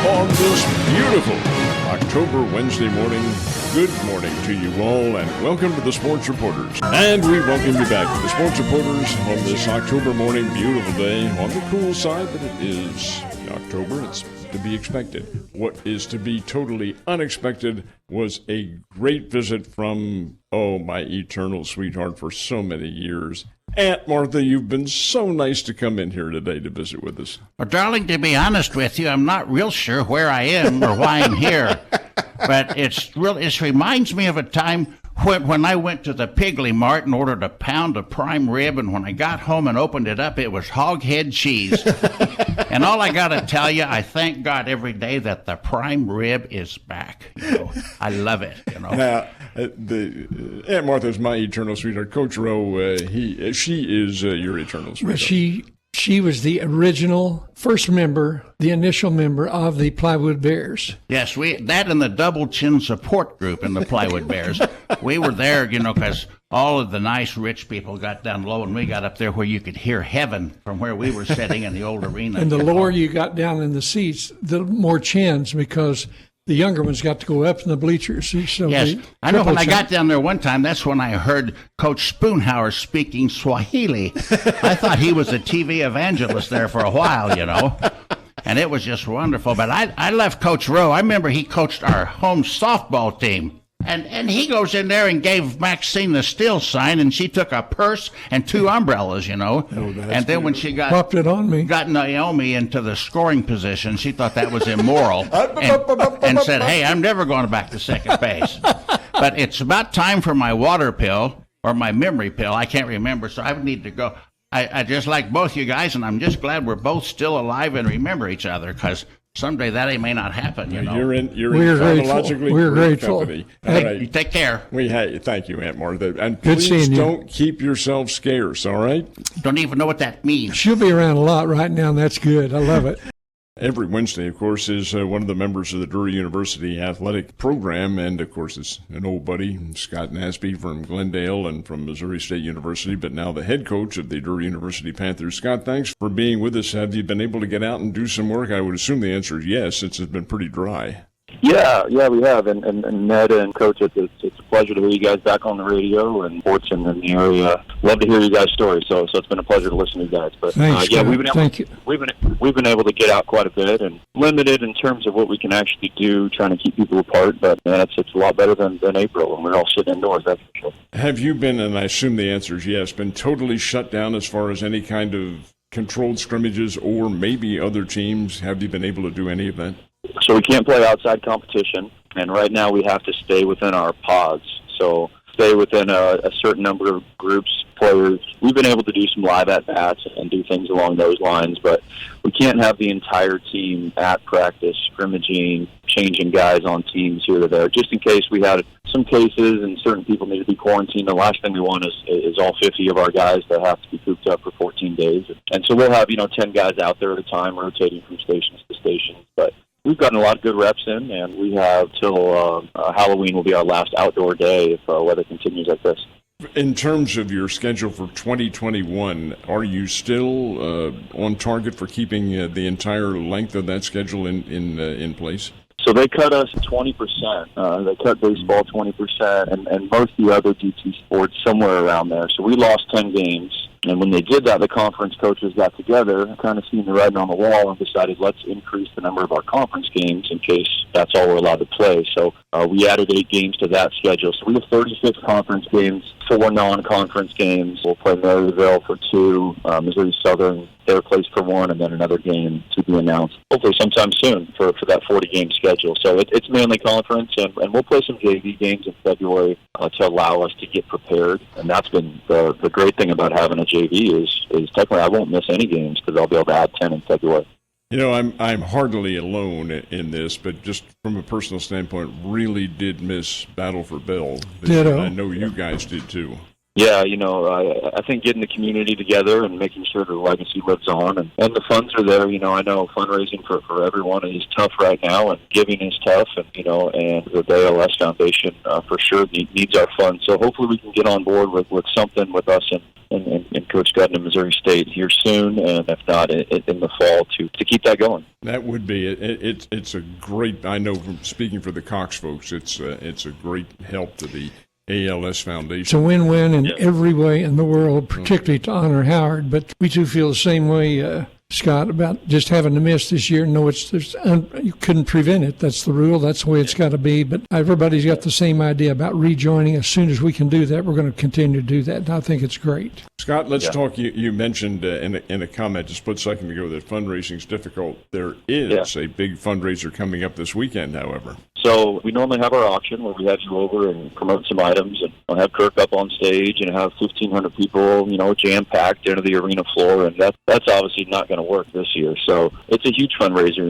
on this beautiful October Wednesday morning. Good morning to you all, and welcome to the Sports Reporters. And we welcome you back to the Sports Reporters on this October morning, beautiful day. On the cool side, but it is October. It's to be expected. What is to be totally unexpected was a great visit from, my eternal sweetheart for so many years. Aunt Martha, you've been so nice to come in here today to visit with us. Well, darling, to be honest with you, I'm not real sure where I am or why I'm here. But it reminds me of a time when I went to the Piggly Mart and ordered a pound of prime rib, and when I got home and opened it up, it was hog head cheese. And all I got to tell you, I thank God every day that the prime rib is back. I love it. Now, Aunt Martha's my eternal sweetheart. Coach Rowe, she is your eternal sweetheart. Well, she was the original first member, the initial member of the Plywood Bears. Yes, that and the Double Chin Support Group in the Plywood Bears. We were there, because all of the nice rich people got down low, and we got up there where you could hear heaven from where we were sitting in the old arena. And the lower you got down in the seats, the more chins, because the younger ones got to go up in the bleachers. So yes, I know when I got down there one time, that's when I heard Coach Spoonhauer speaking Swahili. I thought he was a TV evangelist there for a while, and it was just wonderful. But I left Coach Rowe. I remember he coached our home softball team. And he goes in there and gave Maxine the still sign, and she took a purse and 2 umbrellas, and then when she popped it on me, got Naomi into the scoring position, she thought that was immoral, and said, "Hey, I'm never going back to second base." But it's about time for my water pill or my memory pill. I can't remember, so I need to go. I just like both you guys, and I'm just glad we're both still alive and remember each other, because someday that may not happen, You're in We're chronologically We're great grateful. company. Hey, you take care. Thank you, Aunt Martha. And Good please seeing you. don't keep yourself scarce, all right? Don't even know what that means. She'll be around a lot right now, and that's good. I love it. Every Wednesday, of course, is one of the members of the Drury University athletic program, and of course, it's an old buddy, Scott Nasby from Glendale and from Missouri State University, but now the head coach of the Drury University Panthers. Scott, thanks for being with us. Have you been able to get out and do some work? I would assume the answer is yes, since it's been pretty dry. Yeah, we have. And Ned and Coach, it's a pleasure to hear you guys back on the radio and sports in the area. Love to hear you guys' stories. So it's been a pleasure to listen to you guys. But thanks, we've been able to get out quite a bit and limited in terms of what we can actually do, trying to keep people apart. But man, it's a lot better than April, and we're all sitting indoors. That's for sure. Have you been, and I assume the answer is yes, been totally shut down as far as any kind of controlled scrimmages or maybe other teams? Have you been able to do any of that? So we can't play outside competition, and right now we have to stay within our pods. So stay within a certain number of groups, players. We've been able to do some live at-bats and do things along those lines, but we can't have the entire team at practice, scrimmaging, changing guys on teams here or there, just in case we had some cases and certain people need to be quarantined. The last thing we want is all 50 of our guys that have to be cooped up for 14 days. And so we'll have, 10 guys out there at a time, rotating from stations to stations. But we've gotten a lot of good reps in, and we have till Halloween will be our last outdoor day if weather continues like this. In terms of your schedule for 2021, are you still on target for keeping the entire length of that schedule in place? So they cut us 20%. They cut baseball 20%, and most of the other DT sports somewhere around there. So we lost 10 games. And when they did that, the conference coaches got together, kind of seen the writing on the wall, and decided let's increase the number of our conference games in case that's all we're allowed to play. So we added 8 games to that schedule. So we have 36 conference games, 4 non-conference games. We'll play Maryville for 2, Missouri Southern, their place for 1, and then another game to be announced hopefully sometime soon for that 40-game schedule. So it's mainly conference, and we'll play some JV games in February to allow us to get prepared. And that's been the great thing about having a JV is technically I won't miss any games because I'll be able to add 10 in February. I'm hardly alone in this, but just from a personal standpoint, really did miss Battle for Bill. Ditto. I know you guys did too. Yeah, I think getting the community together and making sure the legacy lives on, and the funds are there. I know fundraising for everyone is tough right now, and giving is tough, and the ALS Foundation for sure needs our funds. So hopefully we can get on board with something with us and Coach Gutton in Missouri State here soon, and if not, in the fall to keep that going. That would be it. It's a great. I know from speaking for the Cox folks, it's a great help to the ALS Foundation. It's a win-win in every way in the world, particularly to honor Howard. But we too feel the same way, Scott, about just having to miss this year. No, you couldn't prevent it. That's the rule. That's the way it's got to be. But everybody's got the same idea about rejoining. As soon as we can do that, we're going to continue to do that. And I think it's great. Scott, let's talk. You mentioned in a comment a split second ago that fundraising is difficult. There is a big fundraiser coming up this weekend, however. So we normally have our auction where we have you over and promote some items, and we'll have Kirk up on stage and have 1,500 people, jam-packed into the arena floor, and that's obviously not going to work this year. So it's a huge fundraiser.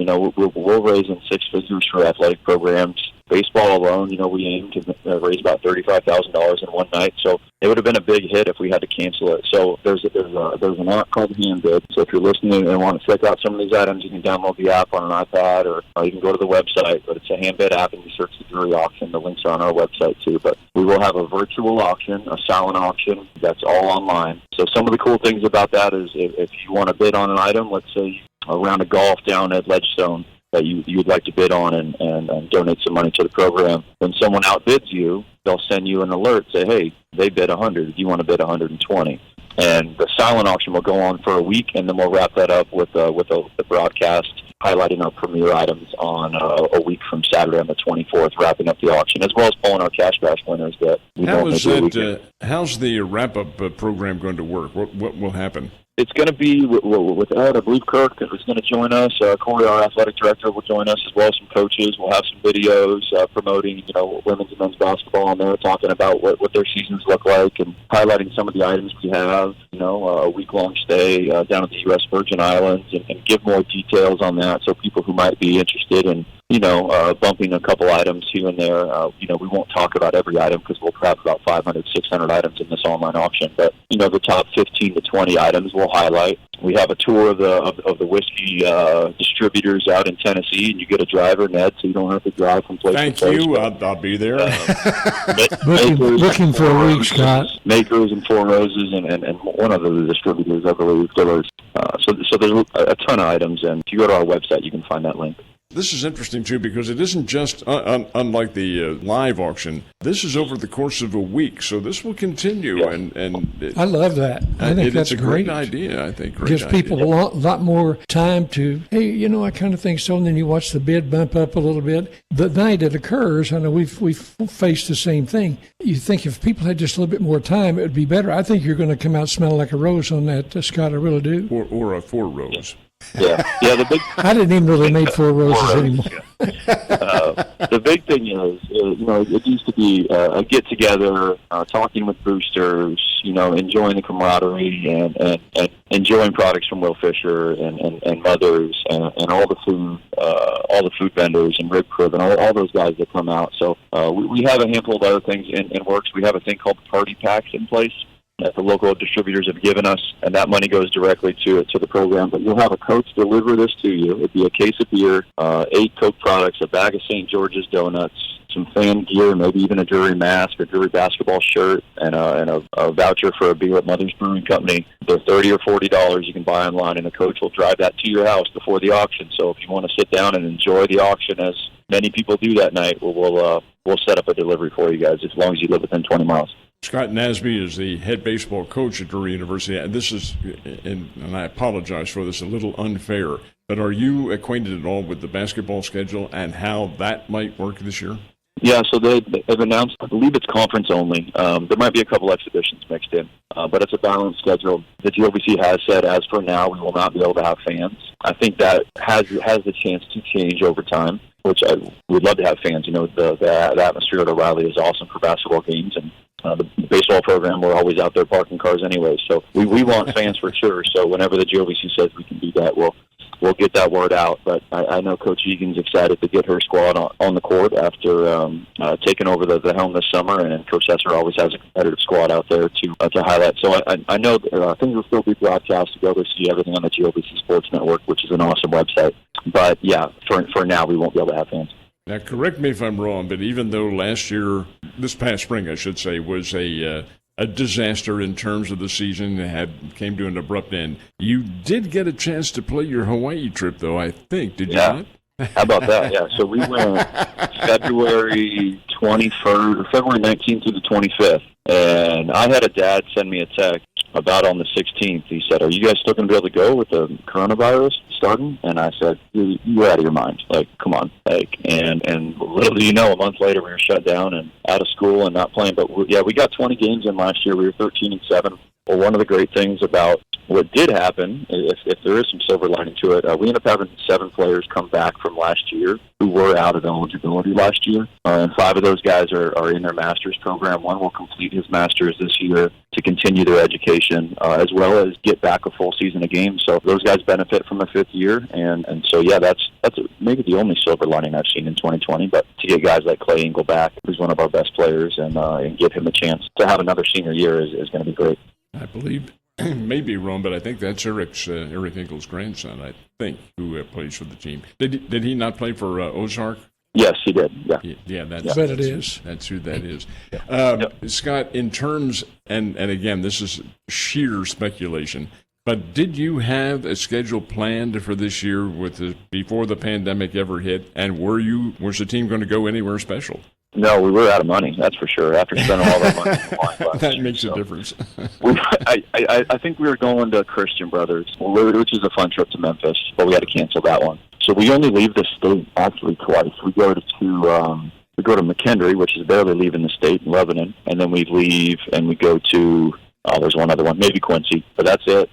We're raising six figures for athletic programs. Baseball alone, we aim to raise about $35,000 in one night. So it would have been a big hit if we had to cancel it. So there's an app called Handbid. So if you're listening and want to check out some of these items, you can download the app on an iPad, or you can go to the website. But it's a Handbid app, and you search the jewelry auction. The links are on our website too. But we will have a virtual auction, a silent auction. That's all online. So some of the cool things about that is if you want to bid on an item, let's say a round of golf down at Ledgestone, that you'd like to bid on and donate some money to the program. When someone outbids you, they'll send you an alert, say, hey, they bid 100. Do you want to bid 120? And the silent auction will go on for a week, and then we'll wrap that up with a broadcast highlighting our premier items on a week from Saturday on the 24th, wrapping up the auction, as well as pulling our cash bash winners that we don't make. How's the wrap-up program going to work? What will happen? It's going to be with Ed. I believe Kirk is going to join us. Corey, our athletic director, will join us, as well as some coaches. We'll have some videos promoting, women's and men's basketball on there, talking about what their seasons look like and highlighting some of the items we have. A week-long stay down at the U.S. Virgin Islands, and give more details on that. So people who might be interested in bumping a couple items here and there. We won't talk about every item because we'll have about 500, 600 items in this online auction. But, the top 15 to 20 items we'll highlight. We have a tour of the whiskey distributors out in Tennessee, and you get a driver, Ned, so you don't have to drive from place to place. Thank you. I'll be there. Looking for a week, Scott. Makers and Four Roses, and one of the distributors, I believe, Dillers. So there's a ton of items, and if you go to our website, you can find that link. This is interesting, too, because it isn't just, unlike the live auction, this is over the course of a week, so this will continue. Yeah. And I love that. I think that's a great idea, I think. Gives people a lot more time to, hey, I kind of think so, and then you watch the bid bump up a little bit. The night it occurs, I know we've faced the same thing. You think if people had just a little bit more time, it would be better. I think you're going to come out smelling like a rose on that, Scott, I really do. Or a Four Rose. Yeah. I didn't even know they made Four Roses anymore. The big thing is, it used to be a get-together, talking with boosters, enjoying the camaraderie and enjoying products from Will Fisher and Mothers and all the food vendors and Rib Crib and all those guys that come out. So we have a handful of other things in works. We have a thing called Party Packs in place that the local distributors have given us, and that money goes directly to the program. But you'll have a coach deliver this to you. It'd be a case of beer, 8 Coke products, a bag of St. George's donuts, some fan gear, maybe even a Drury mask or Drury basketball shirt, and a voucher for a beer at Mother's Brewing Company. They're $30 or $40 you can buy online, and the coach will drive that to your house before the auction. So if you want to sit down and enjoy the auction, as many people do that night, we'll set up a delivery for you guys as long as you live within 20 miles. Scott Nasby is the head baseball coach at Drury University. And this is, and I apologize for this, a little unfair, but are you acquainted at all with the basketball schedule and how that might work this year? Yeah, so they've announced, I believe it's conference only. There might be a couple exhibitions mixed in, but it's a balanced schedule. The GOVC has said, as for now, we will not be able to have fans. I think that has the chance to change over time, which I would love to have fans. The atmosphere at O'Reilly is awesome for basketball games, and the baseball program, we're always out there parking cars anyway. So we want fans for sure. So whenever the GOVC says we can do that, we'll we'll get that word out. But I know Coach Egan's excited to get her squad on the court after taking over the helm this summer, and Coach Esser always has a competitive squad out there to highlight. So I know things will still be broadcast. You'll be able to see everything on the GOBC Sports Network, which is an awesome website. But, yeah, for now, we won't be able to have fans. Now, correct me if I'm wrong, but even though last year, this past spring, I should say, was a disaster in terms of the season, came to an abrupt end, you did get a chance to play your Hawaii trip, though, I think. Did you not? How about that? Yeah. So we went February 21st, February 19th through the 25th, and I had a dad send me a text about on the 16th. He said, "Are you guys still going to be able to go with the coronavirus starting?" And I said, "You're out of your mind. Like, come on." Like, and little do you know, a month later we were shut down and out of school and not playing. But we got 20 games in last year. We were 13-7. Well, one of the great things about what did happen, if there is some silver lining to it, we ended up having 7 players come back from last year who were out of eligibility last year. And 5 of those guys are in their master's program. One will complete his master's this year to continue their education, as well as get back a full season of games. So those guys benefit from a 5th year. And so, yeah, that's maybe the only silver lining I've seen in 2020. But to get guys like Clay Engel back, who's one of our best players, and give him a chance to have another senior year is going to be great. I believe, may be wrong, but I think that's Eric Engel's grandson, I think, who plays for the team. Did he not play for Ozark? Yes, he did. Yeah, That's who that is. Scott, in terms, and again, this is sheer speculation, but did you have a schedule planned for this year before the pandemic ever hit? And was the team going to go anywhere special? No, we were out of money, that's for sure, after spending all that money. That makes a difference. I think we were going to Christian Brothers, which is a fun trip to Memphis, but we had to cancel that one. So we only leave the state actually twice. We go to McKendree, which is barely leaving the state in Lebanon, and then we leave and we go to there's one other one, maybe Quincy, but that's it.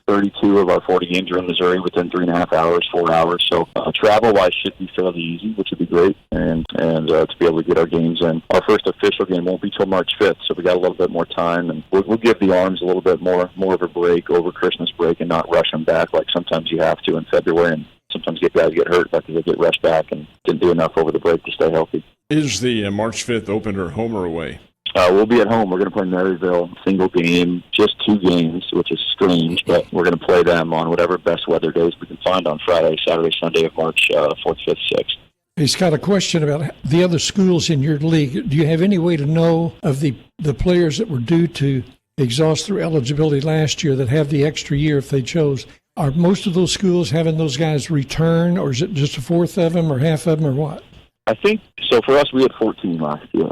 32 of our 40 games are in Missouri within 3.5 hours, 4 hours. So travel-wise should be fairly easy, which would be great, and to be able to get our games in. Our first official game won't be till March 5th, so we got a little bit more time, and we'll give the arms a little bit more of a break over Christmas break and not rush them back like sometimes you have to in February, and sometimes guys get hurt because they get rushed back and didn't do enough over the break to stay healthy. Is the March 5th opener home or away? We'll be at home. We're going to play Maryville, single game, just 2 games, which is strange, but we're going to play them on whatever best weather days we can find on Friday, Saturday, Sunday of March 4th, 5th, 6th. Hey, Scott, a question about the other schools in your league. Do you have any way to know of the players that were due to exhaust their eligibility last year that have the extra year if they chose? Are most of those schools having those guys return, or is it just a fourth of them or half of them, or what? I think so. For us, we had 14 last year,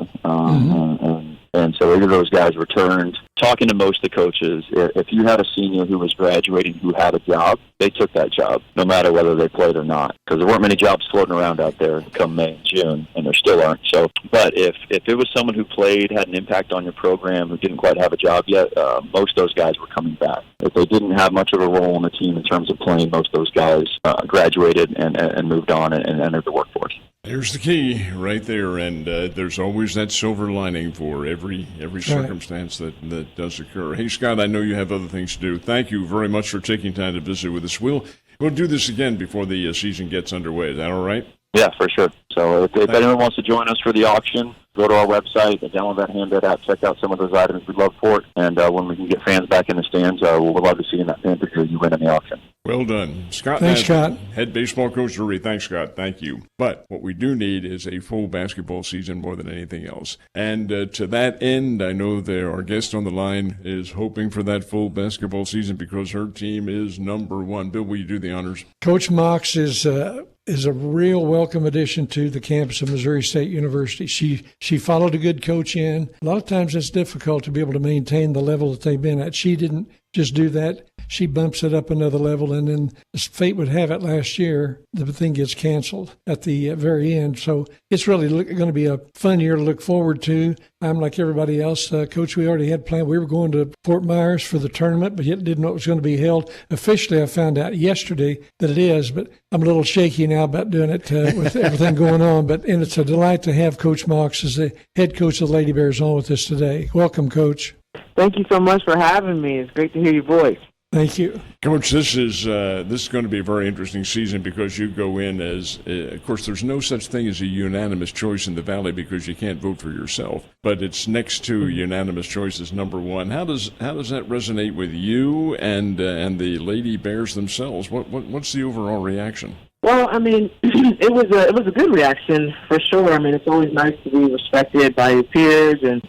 and so 8 of those guys returned. Talking to most of the coaches, if you had a senior who was graduating who had a job, they took that job, no matter whether they played or not, because there weren't many jobs floating around out there come May and June, and there still aren't. So, but if it was someone who played, had an impact on your program, who didn't quite have a job yet, most of those guys were coming back. If they didn't have much of a role in the team in terms of playing, most of those guys graduated and moved on and entered the workforce. There's the key right there, and there's always that silver lining for every circumstance that does occur. Hey, Scott, I know you have other things to do. Thank you very much for taking time to visit with us. We'll do this again before the season gets underway. Is that all right? Yeah, for sure. So if anyone wants to join us for the auction, go to our website, download that handbid app, check out some of those items we'd love for it, and when we can get fans back in the stands, we'll love to see you in that Panther jersey you win in the auction. Well done. Scott Thanks, Nasby, Scott. Head baseball coach, Drury. Thanks, Scott. Thank you. But what we do need is a full basketball season more than anything else. And to that end, I know that our guest on the line is hoping for that full basketball season because her team is number 1. Bill, will you do the honors? Coach Mox is a real welcome addition to the campus of Missouri State University. She followed a good coach in. A lot of times it's difficult to be able to maintain the level that they've been at. She didn't just do that. She bumps it up another level, and then as fate would have it last year, the thing gets canceled at the very end. So it's really going to be a fun year to look forward to. I'm like everybody else. Coach, we already had planned. We were going to Fort Myers for the tournament, but yet didn't know it was going to be held. Officially, I found out yesterday that it is, but I'm a little shaky now about doing it with everything going on. And it's a delight to have Coach Mox as the head coach of the Lady Bears on with us today. Welcome, Coach. Thank you so much for having me. It's great to hear your voice. Thank you. Coach, this is going to be a very interesting season because you go in as, of course, there's no such thing as a unanimous choice in the Valley because you can't vote for yourself, but it's next to unanimous choice as number one. How does that resonate with you and the Lady Bears themselves? What's the overall reaction? Well, I mean, it was a good reaction for sure. I mean, it's always nice to be respected by your peers and,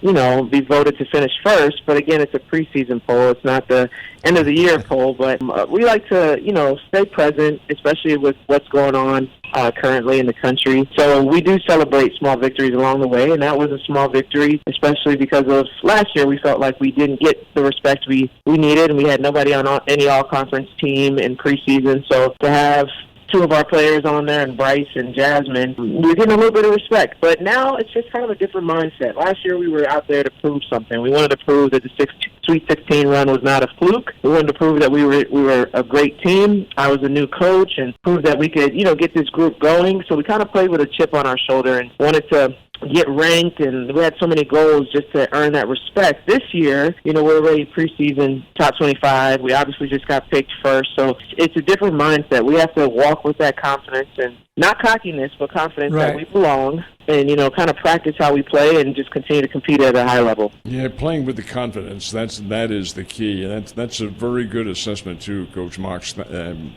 be voted to finish first. But again, it's a preseason poll. It's not the end of the year poll. But we like to, stay present, especially with what's going on currently in the country. So we do celebrate small victories along the way, and that was a small victory, especially because of last year we felt like we didn't get the respect we needed, and we had nobody on any all-conference team in preseason. So to have two of our players on there, and Bryce and Jasmine, we're getting a little bit of respect. But now it's just kind of a different mindset. Last year we were out there to prove something. We wanted to prove that the Sweet 16 run was not a fluke. We wanted to prove that we were a great team. I was a new coach and prove that we could, get this group going. So we kind of played with a chip on our shoulder and wanted to get ranked, and we had so many goals just to earn that respect. This year, we're already preseason top 25. We obviously just got picked first, so it's a different mindset. We have to walk with that confidence, and not cockiness, but confidence that we belong, and, kind of practice how we play and just continue to compete at a high level. Yeah, playing with the confidence, that is the key. That's a very good assessment too, Coach Mox.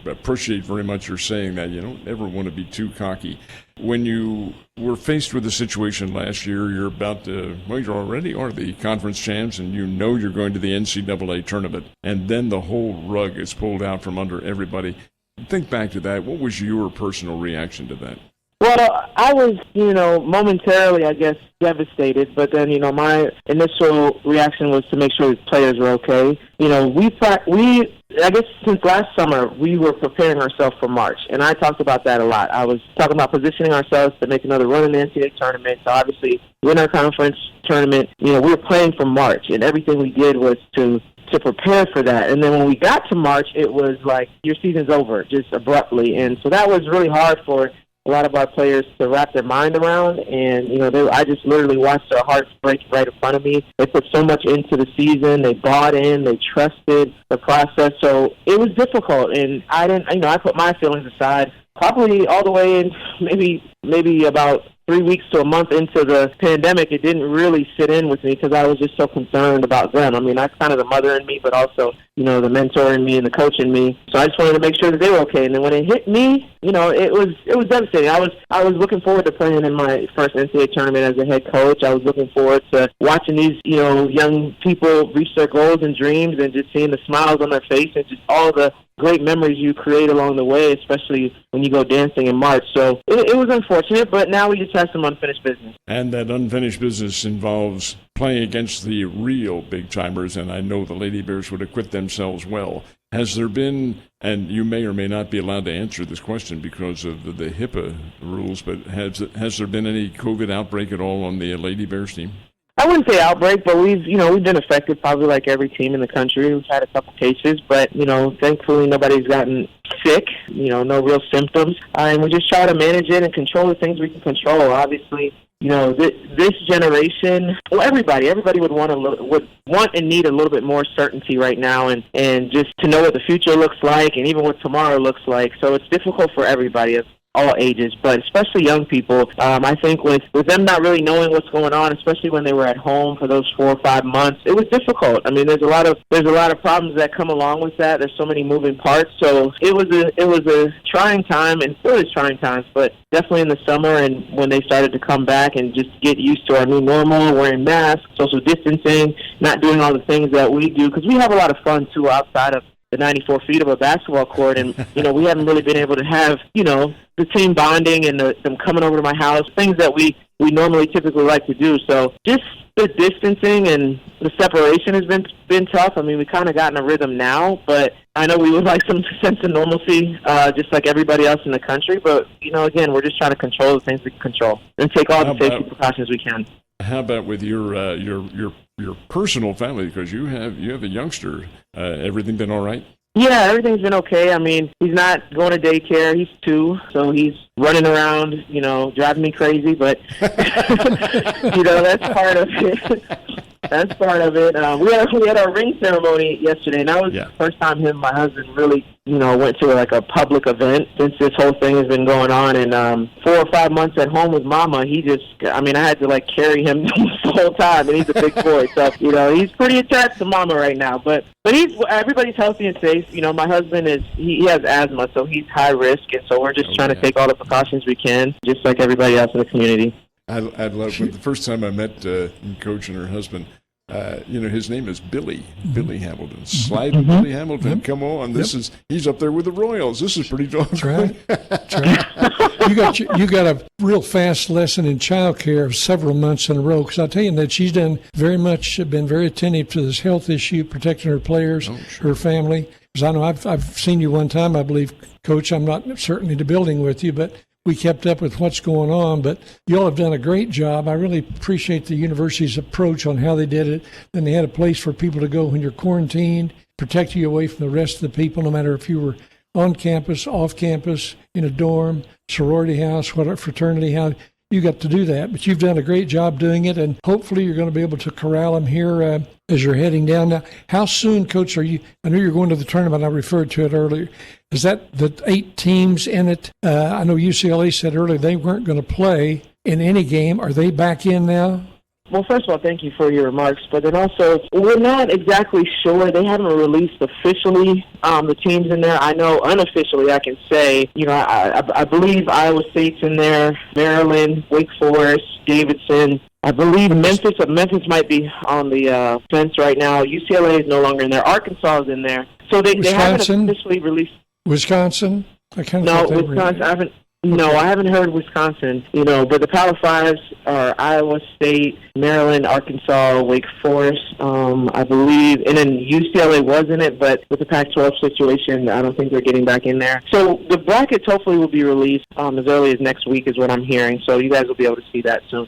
Appreciate very much your saying that. You don't ever want to be too cocky. When you were faced with the situation last year, you're about to, you already are the conference champs, and you're going to the NCAA tournament, and then the whole rug is pulled out from under everybody. Think back to that. What was your personal reaction to that? Well, I was, momentarily, I guess, devastated. But then, my initial reaction was to make sure the players were okay. I guess since last summer, we were preparing ourselves for March, and I talked about that a lot. I was talking about positioning ourselves to make another run in the NCAA tournament. So obviously, win our conference tournament. We were playing for March, and everything we did was to prepare for that. And then when we got to March, it was like, your season's over, just abruptly. And so that was really hard for a lot of our players to wrap their mind around. And, I just literally watched their hearts break right in front of me. They put so much into the season. They bought in. They trusted the process. So it was difficult. And I didn't, I put my feelings aside probably all the way in maybe about 3 weeks to a month into the pandemic. It didn't really sit in with me because I was just so concerned about them. I mean, that's kind of the mother in me, but also, the mentor in me and the coach in me. So I just wanted to make sure that they were okay. And then when it hit me, it was devastating. I was looking forward to playing in my first NCAA tournament as a head coach. I was looking forward to watching these, young people reach their goals and dreams, and just seeing the smiles on their face and just all the great memories you create along the way, especially when you go dancing in March. So it was unfortunate, but now we just have some unfinished business. And that unfinished business involves playing against the real big-timers, and I know the Lady Bears would acquit themselves well. Has there been, and you may or may not be allowed to answer this question because of the HIPAA rules, but has there been any COVID outbreak at all on the Lady Bears team? I wouldn't say outbreak, but we've been affected probably like every team in the country. We've had a couple cases, but, thankfully nobody's gotten sick, no real symptoms. And we just try to manage it and control the things we can control. Obviously, this generation, well, everybody would want and need a little bit more certainty right now, and just to know what the future looks like and even what tomorrow looks like. So it's difficult for everybody of all ages, but especially young people. I think with them not really knowing what's going on, especially when they were at home for those 4 or 5 months, it was difficult. I mean, there's a lot of problems that come along with that. There's so many moving parts. So it was a trying time, and still is trying times, but definitely in the summer and when they started to come back and just get used to our new normal, wearing masks, social distancing, not doing all the things that we do, because we have a lot of fun too outside of the 94 feet of a basketball court, and we haven't really been able to have the team bonding and them coming over to my house, things that we normally typically like to do. So just the distancing and the separation has been tough. I mean, we kind of got in a rhythm now, but I know we would like some sense of normalcy, just like everybody else in the country. But again, we're just trying to control the things we can control and take all the safety precautions we can. How about with your personal family? Because you have a youngster. Everything been all right? Yeah, everything's been okay. I mean, he's not going to daycare. He's 2, so he's running around, driving me crazy. But that's part of it. That's part of it. We had our ring ceremony yesterday, and that was the first time him and my husband really, went to like a public event since this whole thing has been going on. And 4 or 5 months at home with Mama, I had to like carry him the whole time, and he's a big boy, so he's pretty attached to Mama right now. But everybody's healthy and safe. My husband he has asthma, so he's high risk, and so we're just trying to take all the precautions we can, just like everybody else in the community. I'd love the first time I met Coach and her husband. His name is Billy Hamilton. Slide Billy Hamilton. Yep. Come on, he's up there with the Royals. This is pretty dope. That's right. That's right. You got a real fast lesson in child care several months in a row, because I'll tell you that she's been very attentive to this health issue, protecting her players, her family. Because I know I've seen you one time, I believe, Coach. I'm not certainly in the building with you, but we kept up with what's going on. But you all have done a great job. I really appreciate the university's approach on how they did it. Then they had a place for people to go when you're quarantined, protect you away from the rest of the people, no matter if you were on campus, off campus, in a dorm, sorority house, whatever, fraternity house. You got to do that, but you've done a great job doing it, and hopefully you're going to be able to corral them here as you're heading down. Now, how soon, Coach, are you? I know you're going to the tournament. I referred to it earlier. Is that the 8 teams in it? I know UCLA said earlier they weren't going to play in any game. Are they back in now? Well, first of all, thank you for your remarks. But then also, we're not exactly sure. They haven't released officially the teams in there. I know unofficially I can say, I believe Iowa State's in there, Maryland, Wake Forest, Davidson. I believe Memphis. Memphis might be on the fence right now. UCLA is no longer in there. Arkansas is in there. So they haven't officially released. Wisconsin? No, Wisconsin. I haven't heard Wisconsin, but the Power Fives are Iowa State, Maryland, Arkansas, Wake Forest, I believe, and then UCLA was in it, but with the Pac-12 situation, I don't think they're getting back in there. So the brackets hopefully will be released as early as next week is what I'm hearing, so you guys will be able to see that soon.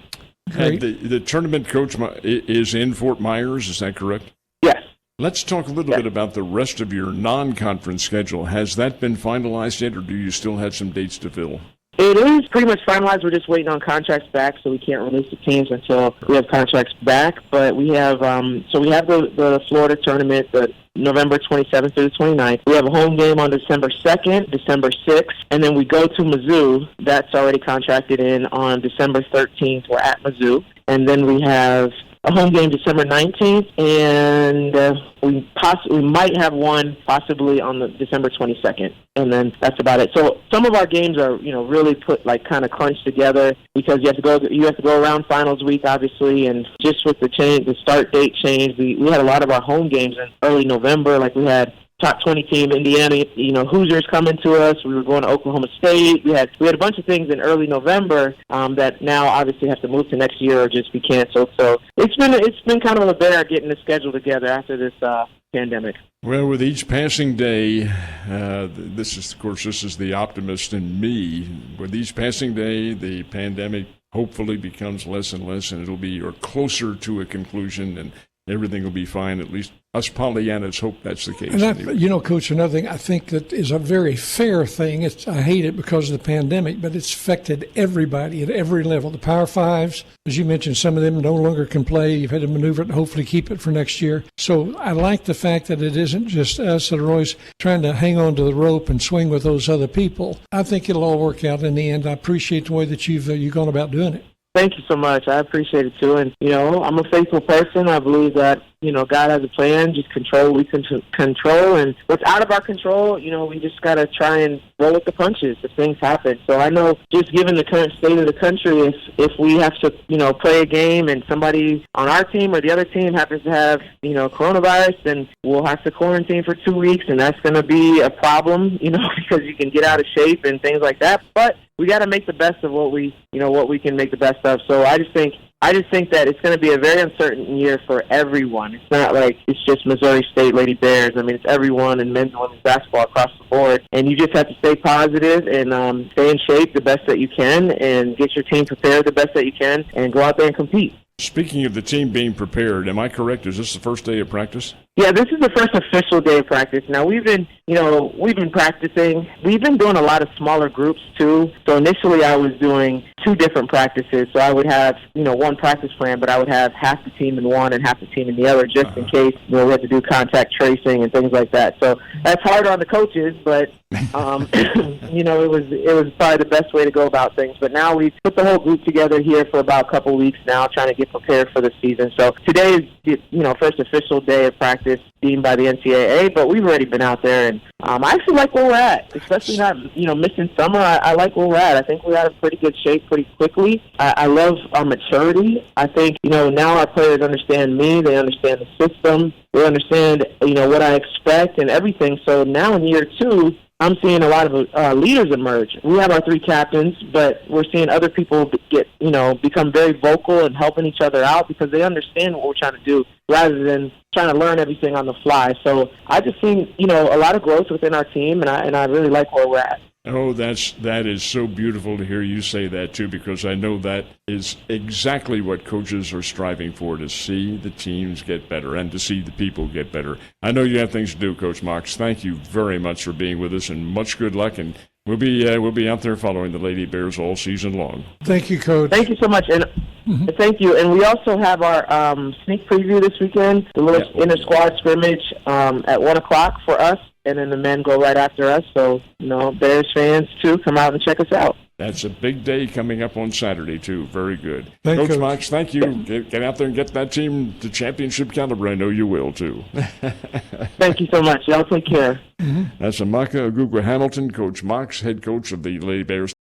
And the tournament, Coach, is in Fort Myers, is that correct? Yes. Let's talk a little bit about the rest of your non-conference schedule. Has that been finalized yet, or do you still have some dates to fill? It is pretty much finalized. We're just waiting on contracts back, so we can't release the teams until we have contracts back. But we have the Florida tournament, the November 27th through the 29th. We have a home game on December 2nd, December 6th, and then we go to Mizzou. That's already contracted in on December 13th. We're at Mizzou. And then we have a home game December 19th, and we might have one possibly on the December 22nd, and then that's about it. So some of our games are, really put kind of crunched together because you have to go around finals week, obviously, and just with the start date change, we had a lot of our home games in early November, like we had top 20 team Indiana, Hoosiers coming to us. We were going to Oklahoma State. We had a bunch of things in early November that now obviously have to move to next year or just be canceled. So it's been kind of a bear getting the schedule together after this pandemic. Well, with each passing day, this is the optimist in me. With each passing day, the pandemic hopefully becomes less and less, and it'll be closer to a conclusion, and everything will be fine. At least us Pollyannas hope that's the case. And Coach, another thing I think that is a very fair thing. I hate it because of the pandemic, but it's affected everybody at every level. The Power Fives, as you mentioned, some of them no longer can play. You've had to maneuver it and hopefully keep it for next year. So I like the fact that it isn't just us that are always trying to hang on to the rope and swing with those other people. I think it'll all work out in the end. I appreciate the way that you've gone about doing it. Thank you so much. I appreciate it, too. And, I'm a faithful person. I believe that, God has a plan. Just control what we can control. And what's out of our control, we just got to try and roll with the punches if things happen. So I know just given the current state of the country, if we have to, play a game and somebody on our team or the other team happens to have, coronavirus, then we'll have to quarantine for 2 weeks. And that's going to be a problem, because you can get out of shape and things like that. But we got to make the best of what we can make the best of. So I just think that it's going to be a very uncertain year for everyone. It's not like it's just Missouri State Lady Bears. I mean, it's everyone in men's and women's basketball across the board. And you just have to stay positive and stay in shape the best that you can and get your team prepared the best that you can and go out there and compete. Speaking of the team being prepared, am I correct? Is this the first day of practice? Yeah, this is the first official day of practice. Now, we've been we've been practicing. We've been doing a lot of smaller groups, too. So initially I was doing 2 different practices. So I would have, one practice plan, but I would have half the team in one and half the team in the other just in case, we had to do contact tracing and things like that. So that's hard on the coaches, but, it was probably the best way to go about things. But now we've put the whole group together here for about a couple weeks now, trying to get prepared for the season. So today is, first official day of practice deemed by the NCAA, but we've already been out there, and I actually like where we're at, especially not, missing summer. I like where we're at. I think we're out of pretty good shape pretty quickly. I love our maturity. I think, now our players understand me. They understand the system. They understand, what I expect and everything. So now in year 2, I'm seeing a lot of leaders emerge. We have our 3 captains, but we're seeing other people become very vocal and helping each other out because they understand what we're trying to do rather than trying to learn everything on the fly. So I just seen, a lot of growth within our team, and I really like where we're at. Oh, that is so beautiful to hear you say that, too, because I know that is exactly what coaches are striving for, to see the teams get better and to see the people get better. I know you have things to do, Coach Mox. Thank you very much for being with us, and much good luck. And we'll be out there following the Lady Bears all season long. Thank you, Coach. Thank you so much, and thank you. And we also have our sneak preview this weekend, the little inter-squad scrimmage at 1 o'clock for us. And then the men go right after us. So, Bears fans, too, come out and check us out. That's a big day coming up on Saturday, too. Very good. Coach Mox, thank you. Get out there and get that team to championship caliber. I know you will, too. Thank you so much. Y'all take care. That's Amaka Agugua-Hamilton, Coach Mox, head coach of the Lady Bears.